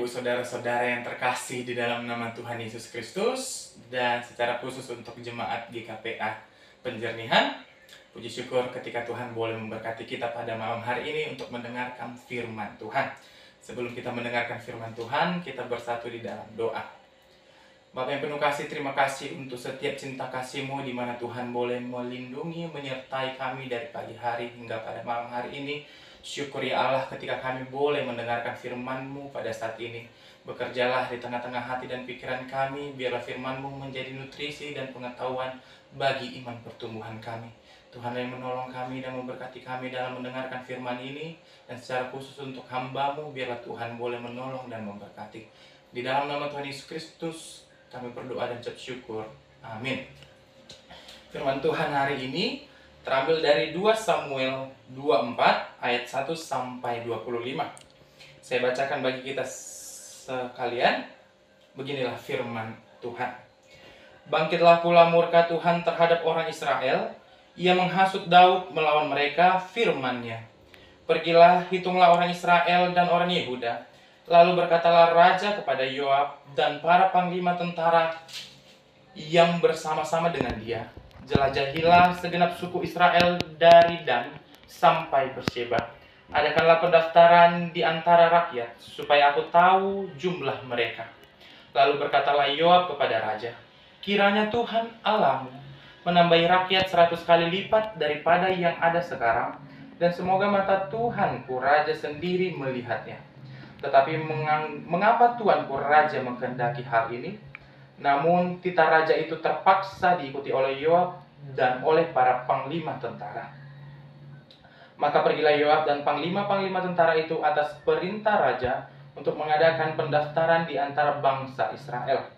Ibu saudara-saudara yang terkasih di dalam nama Tuhan Yesus Kristus, dan secara khusus untuk jemaat GKPA Penjernihan, puji syukur ketika Tuhan boleh memberkati kita pada malam hari ini untuk mendengarkan firman Tuhan. Sebelum kita mendengarkan firman Tuhan, kita bersatu di dalam doa. Bapa yang penuh kasih, terima kasih untuk setiap cinta kasih-Mu di mana Tuhan boleh melindungi, menyertai kami dari pagi hari hingga pada malam hari ini. Syukur ya Allah ketika kami boleh mendengarkan firman-Mu pada saat ini. Bekerjalah di tengah-tengah hati dan pikiran kami, biarlah firman-Mu menjadi nutrisi dan pengetahuan bagi iman pertumbuhan kami. Tuhan yang menolong kami dan memberkati kami dalam mendengarkan firman ini, dan secara khusus untuk hamba-Mu, biarlah Tuhan boleh menolong dan memberkati. Di dalam nama Tuhan Yesus Kristus, kami berdoa dan ucap syukur. Amin. Firman Tuhan hari ini terambil dari 2 Samuel 24 ayat 1 sampai 25. Saya bacakan bagi kita sekalian. Beginilah firman Tuhan. Bangkitlah pula murka Tuhan terhadap orang Israel. Ia menghasut Daud melawan mereka, firman-Nya. Pergilah, hitunglah orang Israel dan orang Yehuda. Lalu berkatalah raja kepada Yoab dan para panglima tentara yang bersama-sama dengan dia. Jelajahilah segenap suku Israel dari Dan sampai Beersheba. Adakanlah pendaftaran di antara rakyat, supaya aku tahu jumlah mereka. Lalu berkatalah Yoab kepada raja, kiranya Tuhan Allahmu menambahi rakyat 100 kali lipat daripada yang ada sekarang, dan semoga mata Tuhanku raja sendiri melihatnya. Tetapi mengapa Tuanku raja menghendaki hal ini? Namun titah raja itu terpaksa diikuti oleh Yoab dan oleh para panglima tentara. Maka pergilah Yoab dan panglima-panglima tentara itu atas perintah raja untuk mengadakan pendaftaran di antara bangsa Israel.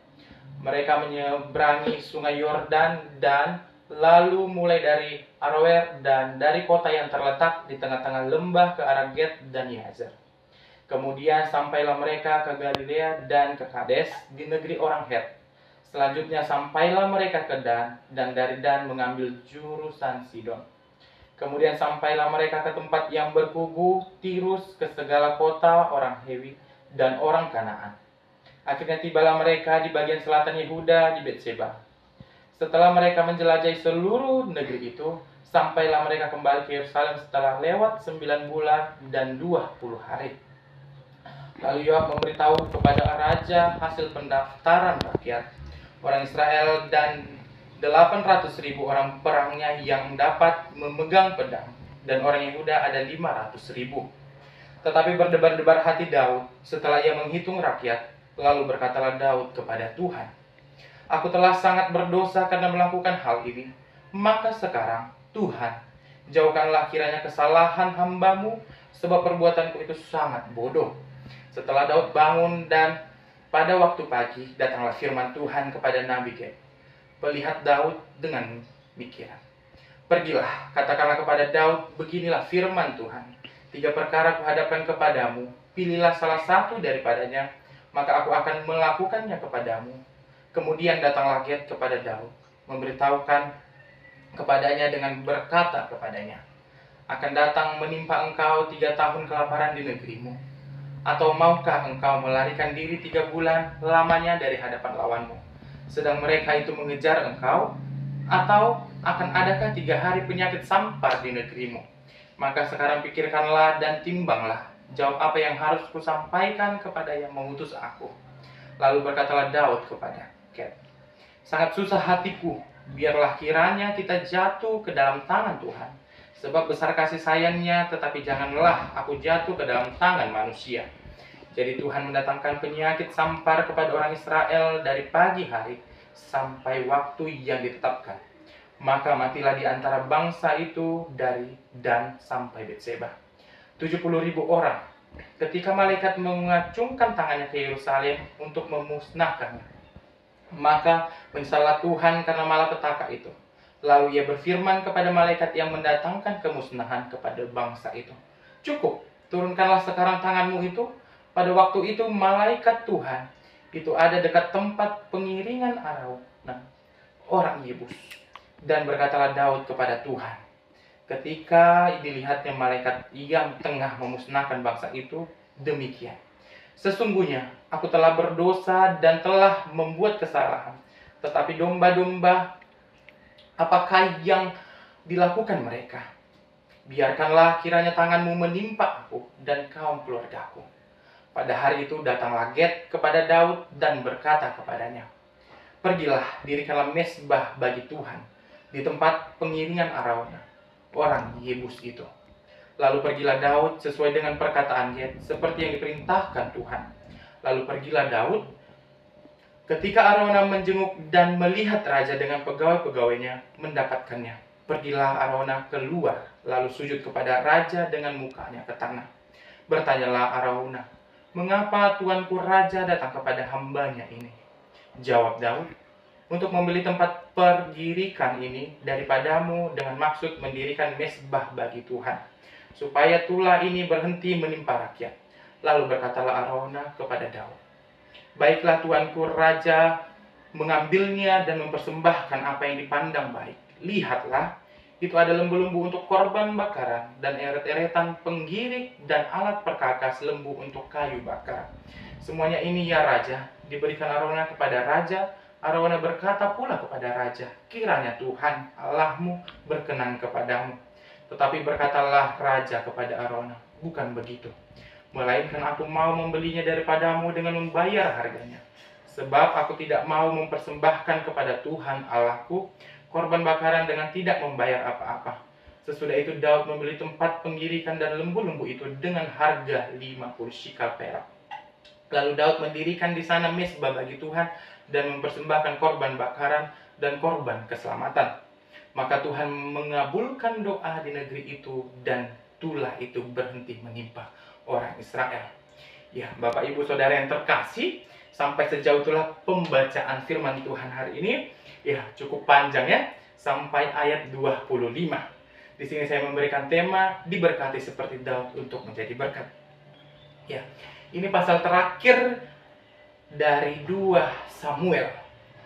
Mereka menyeberangi sungai Yordan dan lalu mulai dari Aroer dan dari kota yang terletak di tengah-tengah lembah ke arah Ged dan Yazer. Kemudian sampailah mereka ke Galilea dan ke Kades di negeri orang Het. Selanjutnya sampailah mereka ke Dan, dan dari Dan mengambil jurusan Sidon. Kemudian sampailah mereka ke tempat yang berkubu, Tirus, ke segala kota orang Hewi dan orang Kanaan. Akhirnya tibalah mereka di bagian selatan Yehuda di Beersheba. Setelah mereka menjelajahi seluruh negeri itu, sampailah mereka kembali ke Yerusalem setelah lewat 9 bulan dan 20 hari. Lalu Yoab memberitahu kepada raja hasil pendaftaran rakyat orang Israel dan 800.000 orang perangnya yang dapat memegang pedang, dan orang Yehuda ada 500.000. Tetapi berdebar-debar hati Daud setelah ia menghitung rakyat. Lalu berkatalah Daud kepada Tuhan, aku telah sangat berdosa karena melakukan hal ini. Maka sekarang Tuhan, jauhkanlah kiranya kesalahan hamba-Mu, sebab perbuatanku itu sangat bodoh. Setelah Daud bangun dan pada waktu pagi, datanglah firman Tuhan kepada Nabi Gad. Melihat Daud dengan pikiran. Pergilah, katakanlah kepada Daud, beginilah firman Tuhan. 3 perkara kuhadapkan kepadamu, pilihlah salah satu daripadanya, maka aku akan melakukannya kepadamu. Kemudian datanglah Gad kepada Daud, memberitahukan kepadanya dengan berkata kepadanya, akan datang menimpa engkau 3 tahun kelaparan di negerimu. Atau maukah engkau melarikan diri 3 bulan lamanya dari hadapan lawanmu, sedang mereka itu mengejar engkau? Atau akan adakah 3 hari penyakit sampar di negerimu? Maka sekarang pikirkanlah dan timbanglah, jawab apa yang harus kusampaikan kepada yang mengutus aku. Lalu berkatalah Daud kepada Gad, sangat susah hatiku, biarlah kiranya kita jatuh ke dalam tangan Tuhan. Sebab besar kasih sayangnya, tetapi janganlah aku jatuh ke dalam tangan manusia. Jadi Tuhan mendatangkan penyakit sampar kepada orang Israel dari pagi hari sampai waktu yang ditetapkan. Maka matilah di antara bangsa itu dari Dan sampai Beersheba 70.000 orang. Ketika malaikat mengacungkan tangannya ke Yerusalem untuk memusnahkannya, maka menyesallah Tuhan karena malapetaka itu. Lalu ia berfirman kepada malaikat yang mendatangkan kemusnahan kepada bangsa itu, cukup, turunkanlah sekarang tanganmu itu. Pada waktu itu malaikat Tuhan itu ada dekat tempat pengiringan Araunah orang Yebus. Dan berkatalah Daud kepada Tuhan, ketika dilihatnya malaikat yang tengah memusnahkan bangsa itu, demikian, Sesungguhnya aku telah berdosa dan telah membuat kesalahan. Tetapi domba-domba, apakah yang dilakukan mereka? Biarkanlah kiranya tanganmu menimpa aku dan kaum keluargaku. Pada hari itu datanglah Gad kepada Daud dan berkata kepadanya, pergilah, dirikanlah mezbah bagi Tuhan di tempat pengiringan Arauna, orang Yebus itu. Lalu pergilah Daud sesuai dengan perkataan Gad, seperti yang diperintahkan Tuhan. Lalu pergilah Daud. Ketika Arauna menjenguk dan melihat raja dengan pegawai-pegawainya mendapatkannya, pergilah Arauna keluar, lalu sujud kepada raja dengan mukanya ke tanah. Bertanyalah Arauna, mengapa tuanku raja datang kepada hambanya ini? Jawab Daud, untuk membeli tempat pergirikan ini daripadamu dengan maksud mendirikan mezbah bagi Tuhan, supaya tulah ini berhenti menimpa rakyat. Lalu berkatalah Arauna kepada Daud, baiklah tuanku raja mengambilnya dan mempersembahkan apa yang dipandang baik. Lihatlah, itu ada lembu-lembu untuk korban bakaran dan eret-eretan penggirik dan alat perkakas lembu untuk kayu bakar. Semuanya ini ya raja, diberikan Arauna kepada raja. Arauna berkata pula kepada raja, kiranya Tuhan Allahmu berkenan kepadamu. Tetapi berkatalah raja kepada Arauna, bukan begitu, melainkan aku mau membelinya daripadamu dengan membayar harganya. Sebab aku tidak mau mempersembahkan kepada Tuhan Allahku korban bakaran dengan tidak membayar apa-apa. Sesudah itu Daud membeli tempat penggirikan dan lembu-lembu itu dengan harga 50 shikal perak. Lalu Daud mendirikan di sana mezbah bagi Tuhan dan mempersembahkan korban bakaran dan korban keselamatan. Maka Tuhan mengabulkan doa di negeri itu dan tulah itu berhenti menimpa orang Israel. Ya, Bapak Ibu Saudara yang terkasih, sampai sejauh itulah pembacaan firman Tuhan hari ini. Ya, cukup panjang ya, sampai ayat 25. Di sini saya memberikan tema diberkati seperti Daud untuk menjadi berkat. Ya, ini pasal terakhir dari 2 Samuel,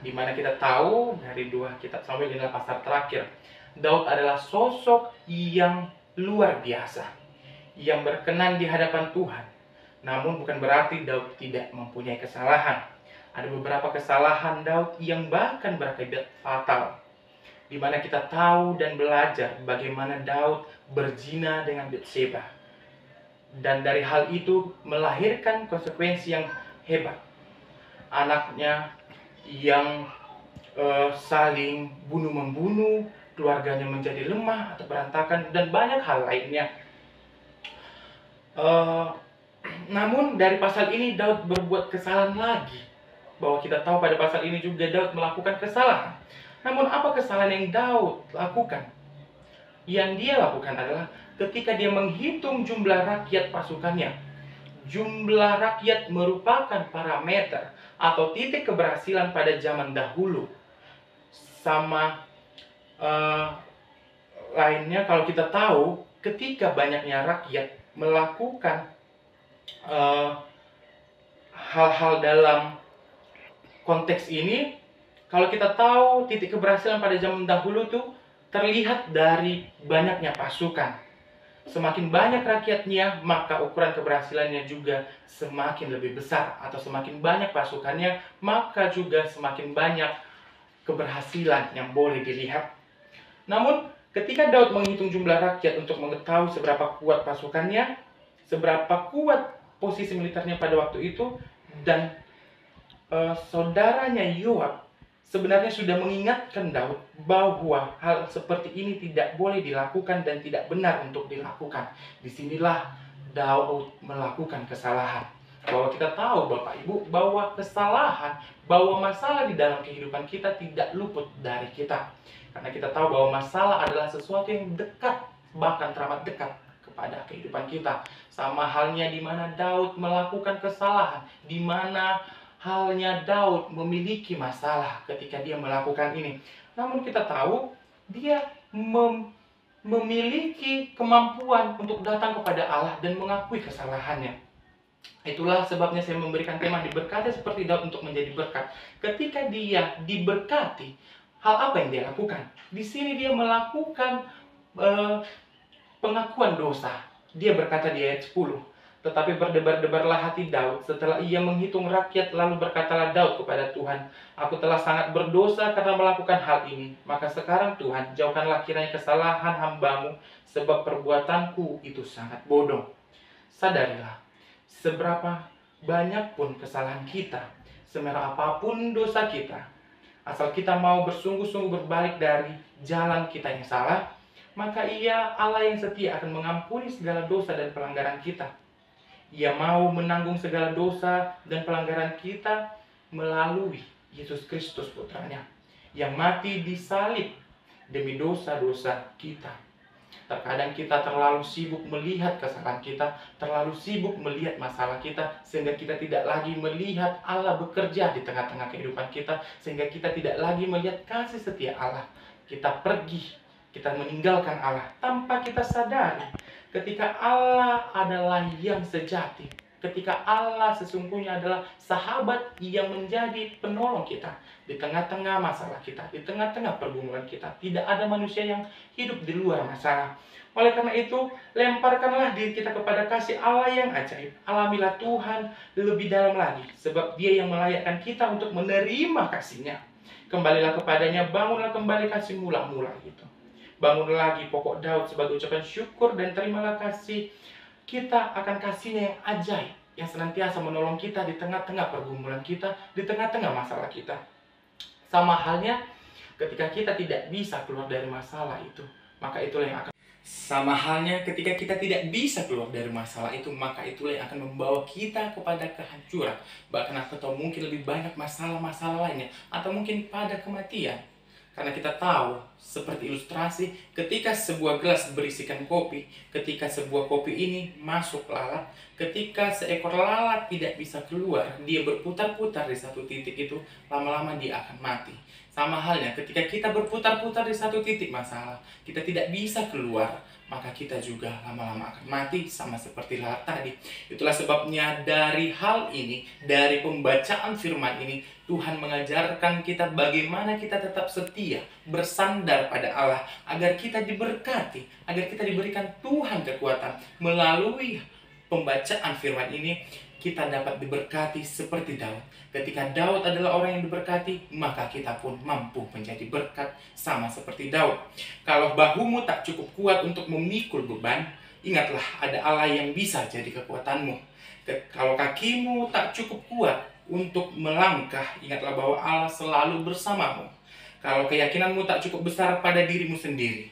di mana kita tahu dari 2 kitab Samuel inilah pasal terakhir. Daud adalah sosok yang luar biasa, yang berkenan di hadapan Tuhan. Namun bukan berarti Daud tidak mempunyai kesalahan. Ada beberapa kesalahan Daud yang bahkan berakibat fatal, di mana kita tahu dan belajar bagaimana Daud berzina dengan Batseba. Dan dari hal itu melahirkan konsekuensi yang hebat. Anaknya yang saling bunuh-membunuh, keluarganya menjadi lemah atau berantakan, dan banyak hal lainnya. Namun dari pasal ini Daud berbuat kesalahan lagi. Bahwa kita tahu pada pasal ini juga Daud melakukan kesalahan. Namun apa kesalahan yang Daud lakukan? Yang dia lakukan adalah ketika dia menghitung jumlah rakyat pasukannya. Jumlah rakyat merupakan parameter atau titik keberhasilan pada zaman dahulu. Sama lainnya, kalau kita tahu ketika banyaknya rakyat melakukan hal-hal dalam konteks ini, kalau kita tahu titik keberhasilan pada zaman dahulu tuh terlihat dari banyaknya pasukan. Semakin banyak rakyatnya, maka ukuran keberhasilannya juga semakin lebih besar. Atau semakin banyak pasukannya, maka juga semakin banyak keberhasilan yang boleh dilihat. Namun, ketika Daud menghitung jumlah rakyat untuk mengetahui seberapa kuat pasukannya, seberapa kuat posisi militernya pada waktu itu, dan saudaranya Yoab sebenarnya sudah mengingatkan Daud bahwa hal seperti ini tidak boleh dilakukan dan tidak benar untuk dilakukan. Disinilah Daud melakukan kesalahan. Bahwa kita tahu Bapak Ibu bahwa kesalahan, bahwa masalah di dalam kehidupan kita tidak luput dari kita. Karena kita tahu bahwa masalah adalah sesuatu yang dekat, bahkan teramat dekat kepada kehidupan kita. Sama halnya di mana Daud melakukan kesalahan, di mana halnya Daud memiliki masalah ketika dia melakukan ini. Namun kita tahu dia memiliki kemampuan untuk datang kepada Allah dan mengakui kesalahannya. Itulah sebabnya saya memberikan tema diberkati seperti Daud untuk menjadi berkat. Ketika dia diberkati, hal apa yang dia lakukan? Di sini dia melakukan pengakuan dosa. Dia berkata di ayat 10, Tetapi berdebar-debarlah hati Daud setelah ia menghitung rakyat, lalu berkatalah Daud kepada Tuhan, "Aku telah sangat berdosa karena melakukan hal ini. Maka sekarang Tuhan, jauhkanlah kiranya kesalahan hamba-Mu, sebab perbuatanku itu sangat bodoh." Sadarilah, seberapa banyak pun kesalahan kita, semerah apapun dosa kita, asal kita mau bersungguh-sungguh berbalik dari jalan kita yang salah, maka Ia Allah yang setia akan mengampuni segala dosa dan pelanggaran kita. Ia mau menanggung segala dosa dan pelanggaran kita melalui Yesus Kristus putranya yang mati di salib demi dosa-dosa kita. Terkadang kita terlalu sibuk melihat kesalahan kita, terlalu sibuk melihat masalah kita, sehingga kita tidak lagi melihat Allah bekerja di tengah-tengah kehidupan kita, sehingga kita tidak lagi melihat kasih setia Allah. Kita pergi, kita meninggalkan Allah tanpa kita sadari ketika Allah adalah yang sejati, ketika Allah sesungguhnya adalah sahabat yang menjadi penolong kita di tengah-tengah masalah kita, di tengah-tengah pergumulan kita. Tidak ada manusia yang hidup di luar masalah. Oleh karena itu, lemparkanlah diri kita kepada kasih Allah yang ajaib. Alamilah Tuhan lebih dalam lagi, sebab Dia yang melayakkan kita untuk menerima kasih-Nya. Kembalilah kepadanya, bangunlah kembali kasih mula-mula gitu. Bangun lagi pokok Daud sebagai ucapan syukur, dan terimalah kasih kita akan kasih-Nya yang ajaib, yang senantiasa menolong kita di tengah-tengah pergumulan kita, di tengah-tengah masalah kita. Sama halnya ketika kita tidak bisa keluar dari masalah itu, maka itulah yang akan sama halnya ketika kita tidak bisa keluar dari masalah itu, maka itulah yang akan membawa kita kepada kehancuran, bahkan atau mungkin lebih banyak masalah-masalah lainnya, atau mungkin pada kematian. Karena kita tahu, seperti ilustrasi, ketika sebuah gelas berisikan kopi, ketika sebuah kopi ini masuk lalat, ketika seekor lalat tidak bisa keluar, dia berputar-putar di satu titik itu, lama-lama dia akan mati. Sama halnya, ketika kita berputar-putar di satu titik masalah, kita tidak bisa keluar, maka kita juga lama-lama akan mati, sama seperti lalat tadi. Itulah sebabnya dari hal ini, dari pembacaan firman ini, Tuhan mengajarkan kita bagaimana kita tetap setia, bersandar pada Allah, agar kita diberkati, agar kita diberikan Tuhan kekuatan. Melalui pembacaan firman ini, kita dapat diberkati seperti Daud. Ketika Daud adalah orang yang diberkati, maka kita pun mampu menjadi berkat sama seperti Daud. Kalau bahumu tak cukup kuat untuk memikul beban, ingatlah ada Allah yang bisa jadi kekuatanmu. Kalau kakimu tak cukup kuat untuk melangkah, ingatlah bahwa Allah selalu bersamamu. Kalau keyakinanmu tak cukup besar pada dirimu sendiri,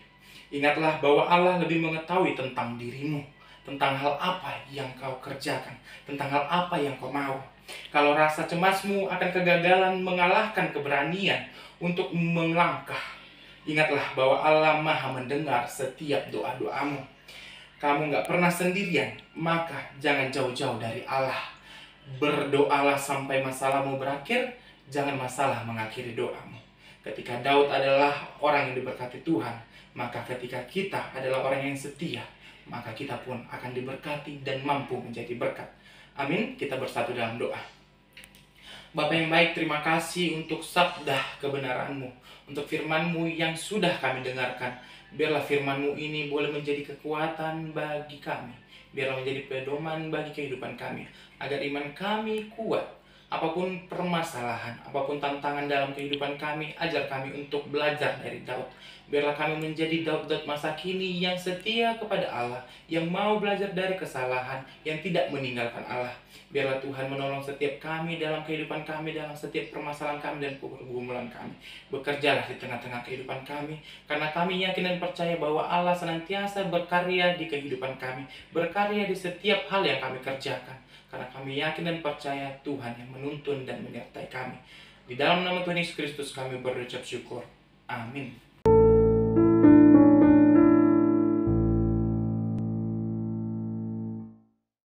ingatlah bahwa Allah lebih mengetahui tentang dirimu, tentang hal apa yang kau kerjakan, tentang hal apa yang kau mau. Kalau rasa cemasmu akan kegagalan mengalahkan keberanian untuk melangkah, ingatlah bahwa Allah Maha mendengar setiap doa-doamu. Kamu gak pernah sendirian, maka jangan jauh-jauh dari Allah. Berdoalah sampai masalahmu berakhir, jangan masalah mengakhiri doamu. Ketika Daud adalah orang yang diberkati Tuhan, maka ketika kita adalah orang yang setia, maka kita pun akan diberkati dan mampu menjadi berkat. Amin. Kita bersatu dalam doa. Bapa yang baik, terima kasih untuk sabda kebenaran-Mu, untuk firman-Mu yang sudah kami dengarkan. Biarlah firman-Mu ini boleh menjadi kekuatan bagi kami, biarlah menjadi pedoman bagi kehidupan kami, agar iman kami kuat. Apapun permasalahan, apapun tantangan dalam kehidupan kami, ajar kami untuk belajar dari Daud. Biarlah kami menjadi Daud-Daud masa kini yang setia kepada Allah, yang mau belajar dari kesalahan, yang tidak meninggalkan Allah. Biarlah Tuhan menolong setiap kami dalam kehidupan kami, dalam setiap permasalahan kami dan pergumulan kami. Bekerjalah di tengah-tengah kehidupan kami, karena kami yakin dan percaya bahwa Allah senantiasa berkarya di kehidupan kami, berkarya di setiap hal yang kami kerjakan. Karena kami yakin dan percaya Tuhan yang menuntun dan menyertai kami. Di dalam nama Tuhan Yesus Kristus kami berucap syukur. Amin.